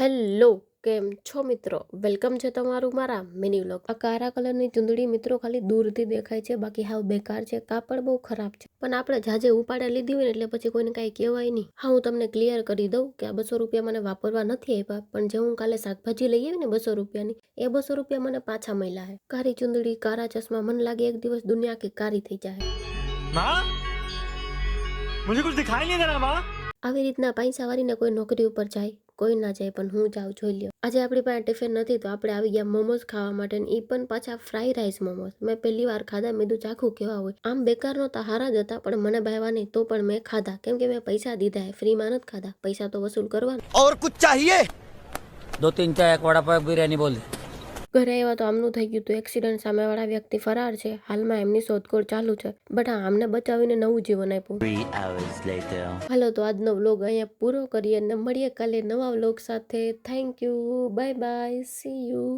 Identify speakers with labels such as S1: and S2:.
S1: Hello, કેમ છો મિત્રો? વેલકમ છે તમારું મારા મિની વ્લોગ. આ કાળા કલરની ચૂંદડી મિત્રો ખાલી દૂરથી દેખાય છે, બાકી હાવ બેકાર છે. કાપડ બહુ ખરાબ છે, પણ આપણે જાજે ઉપાડે લીધી હોય ને એટલે પછી કોઈને કાંઈ કહેવાય નહીં. હા, હું તમને ક્લિયર કરી દઉં કે આ 200 રૂપિયા મને વાપરવા નથી આપ્યા, પણ જે હું કાલે શાકભાજી લઈ આવી ને 200 રૂપિયાની, એ 200 રૂપિયા મને પાછા મળ્યા છે. કાળી ચૂંદડી, કાળા ચશ્મા, મને લાગે એક દિવસ દુનિયા આખી કાળી થઈ જાય.
S2: मुझे कुछ दिखाई नहीं दे रहा माँ।
S1: આવી રીતના પૈસાવાળીને કોઈ નોકરી ઉપર જાય, કોઈ ના જાય, પણ હું જાઉં, જોઈ લ્યો. આજે આપણી પાસે ટિફિન નથી તો આપણે આવી ગયા મોમોઝ ખાવા માટે, એ પણ પાછા ફ્રાઈ રાઈસ મોમોઝ. મેં પહેલી વાર ખાધા, મેં કીધું ચાખું કેવા હોય. આમ બેકાર નહોતા, હારા જ હતા, પણ મને ભાવ્યા નહીં, તો પણ મેં ખાધા, કેમ કે મેં પૈસા દીધા હે, ફ્રીમાં નથી ખાધા, પૈસા તો વસૂલ કરવાના.
S3: और कुछ चाहिए?
S4: 2-3 चाय एक वड़ा पाव बिरयानी बोल दे।
S1: ઘરે આવ્યા તો આમનું થઈ ગયું હતું એક્સિડન્ટ. સામેવાળા વ્યક્તિ ફરાર છે, હાલમાં એમની શોધખોળ ચાલુ છે, બટ હા, આમને બચાવીને નવું જીવન આપ્યું.
S4: 3 hours later.
S1: હાલો, તો આજનો વ્લોગ અહીંયા પૂરો કરીએ અને મળીએ કાલે નવા વ્લોગ સાથે. Thank you, bye bye, C you.